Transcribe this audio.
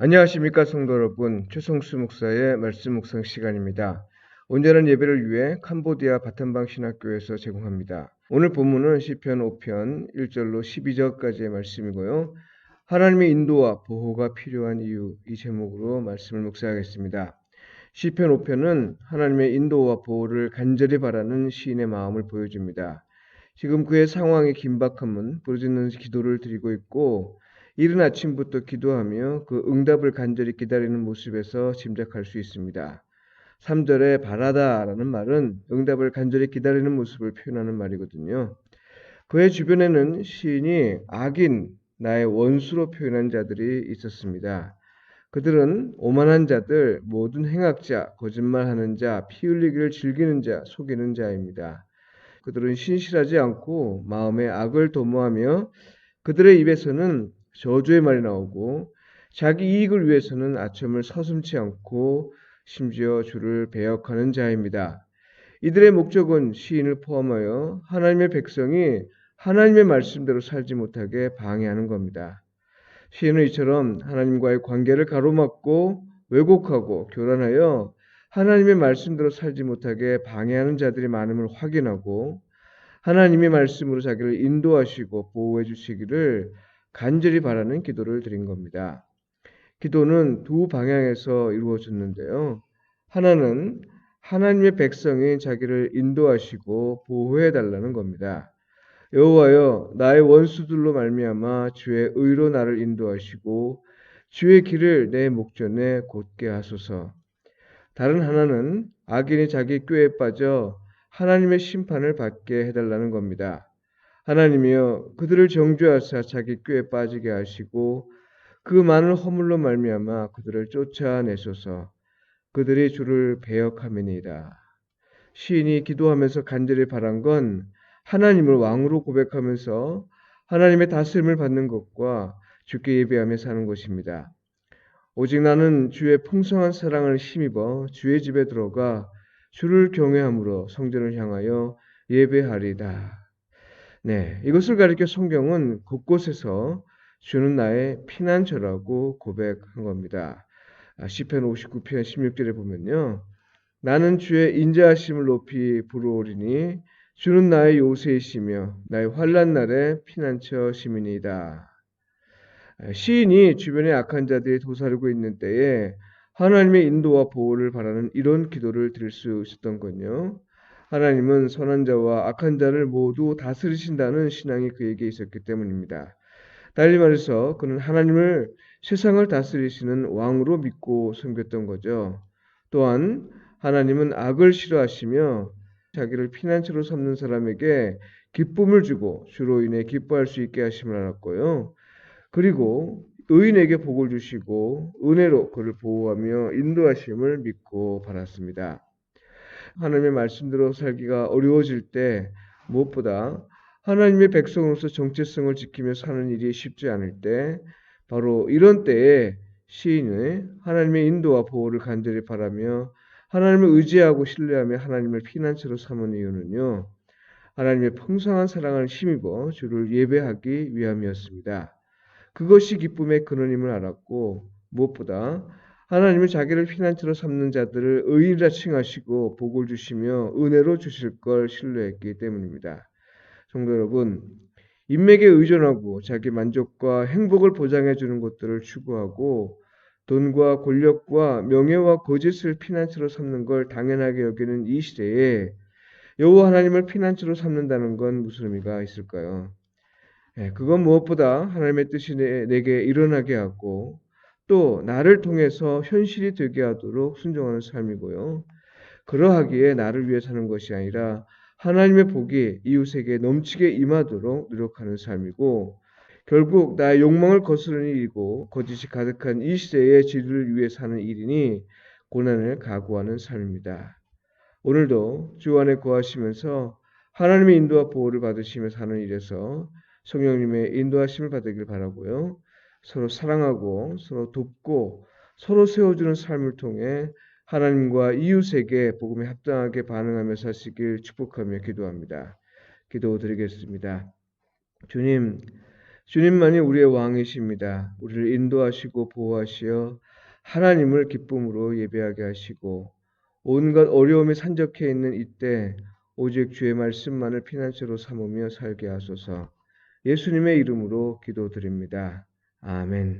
안녕하십니까 성도 여러분, 최성수 목사의 말씀 묵상 시간입니다. 온전한 예배를 위해 캄보디아 바탄방 신학교에서 제공합니다. 오늘 본문은 시편 5편 1절로 12절까지의 말씀이고요. 하나님의 인도와 보호가 필요한 이유, 이 제목으로 말씀을 묵상하겠습니다. 시편 5편은 하나님의 인도와 보호를 간절히 바라는 시인의 마음을 보여줍니다. 지금 그의 상황이 긴박함은 부르짖는 기도를 드리고 있고, 이른 아침부터 기도하며 그 응답을 간절히 기다리는 모습에서 짐작할 수 있습니다. 3절에 바라다라는 말은 응답을 간절히 기다리는 모습을 표현하는 말이거든요. 그의 주변에는 시인이 악인, 나의 원수로 표현한 자들이 있었습니다. 그들은 오만한 자들, 모든 행악자, 거짓말하는 자, 피 흘리기를 즐기는 자, 속이는 자입니다. 그들은 신실하지 않고 마음에 악을 도모하며 그들의 입에서는 저주의 말이 나오고 자기 이익을 위해서는 아첨을 서슴지 않고 심지어 주를 배역하는 자입니다. 이들의 목적은 시인을 포함하여 하나님의 백성이 하나님의 말씀대로 살지 못하게 방해하는 겁니다. 시인은 이처럼 하나님과의 관계를 가로막고 왜곡하고 교란하여 하나님의 말씀대로 살지 못하게 방해하는 자들이 많음을 확인하고 하나님의 말씀으로 자기를 인도하시고 보호해 주시기를 간절히 바라는 기도를 드린 겁니다. 기도는 두 방향에서 이루어졌는데요. 하나는 하나님의 백성인 자기를 인도하시고 보호해 달라는 겁니다. 여호와여, 나의 원수들로 말미암아 주의 의로 나를 인도하시고 주의 길을 내 목전에 곧게 하소서. 다른 하나는 악인이 자기 꾀에 빠져 하나님의 심판을 받게 해달라는 겁니다. 하나님이여, 그들을 정죄하사 자기 꾀에 빠지게 하시고 그 많은 허물로 말미암아 그들을 쫓아내소서. 그들이 주를 배역함이니이다. 시인이 기도하면서 간절히 바란 건 하나님을 왕으로 고백하면서 하나님의 다스림을 받는 것과 주께 예배하며 사는 것입니다. 오직 나는 주의 풍성한 사랑을 힘입어 주의 집에 들어가 주를 경외함으로 성전을 향하여 예배하리다. 네, 이것을 가리켜 성경은 곳곳에서 주는 나의 피난처라고 고백한 겁니다. 시편 59편 16절에 보면요. 나는 주의 인자하심을 높이 부르오리니 주는 나의 요새이시며 나의 환난 날에 피난처시민이다. 시인이 주변의 악한 자들이 도사리고 있는 때에 하나님의 인도와 보호를 바라는 이런 기도를 드릴 수 있었던 건요. 하나님은 선한 자와 악한 자를 모두 다스리신다는 신앙이 그에게 있었기 때문입니다. 달리 말해서 그는 하나님을 세상을 다스리시는 왕으로 믿고 섬겼던 거죠. 또한 하나님은 악을 싫어하시며 자기를 피난처로 삼는 사람에게 기쁨을 주고 주로 인해 기뻐할 수 있게 하심을 알았고요. 그리고 의인에게 복을 주시고 은혜로 그를 보호하며 인도하심을 믿고 바랐습니다. 하나님의 말씀대로 살기가 어려워질 때 무엇보다 하나님의 백성으로서 정체성을 지키며 사는 일이 쉽지 않을 때 바로 이런 때에 시인은 하나님의 인도와 보호를 간절히 바라며 하나님을 의지하고 신뢰하며 하나님을 피난처로 삼은 이유는요. 하나님의 풍성한 사랑을 힘입어 주를 예배하기 위함이었습니다. 그것이 기쁨의 근원임을 알았고 무엇보다 하나님은 자기를 피난처로 삼는 자들을 의인이라 칭하시고 복을 주시며 은혜로 주실 걸 신뢰했기 때문입니다. 성도 여러분, 인맥에 의존하고 자기 만족과 행복을 보장해 주는 것들을 추구하고 돈과 권력과 명예와 거짓을 피난처로 삼는 걸 당연하게 여기는 이 시대에 여호와 하나님을 피난처로 삼는다는 건 무슨 의미가 있을까요? 그건 무엇보다 하나님의 뜻이 내게 일어나게 하고 또 나를 통해서 현실이 되게 하도록 순종하는 삶이고요. 그러하기에 나를 위해 사는 것이 아니라 하나님의 복이 이웃에게 넘치게 임하도록 노력하는 삶이고 결국 나의 욕망을 거스르는 일이고 거짓이 가득한 이 시대의 진리를 위해 사는 일이니 고난을 각오하는 삶입니다. 오늘도 주 안에 거하시면서 하나님의 인도와 보호를 받으시며 사는 일에서 성령님의 인도하심을 받으길 바라고요. 서로 사랑하고 서로 돕고 서로 세워주는 삶을 통해 하나님과 이웃에게 복음에 합당하게 반응하며 사시길 축복하며 기도합니다. 기도드리겠습니다. 주님, 주님만이 우리의 왕이십니다. 우리를 인도하시고 보호하시어 하나님을 기쁨으로 예배하게 하시고 온갖 어려움이 산적해 있는 이때 오직 주의 말씀만을 피난처로 삼으며 살게 하소서. 예수님의 이름으로 기도드립니다. 아멘.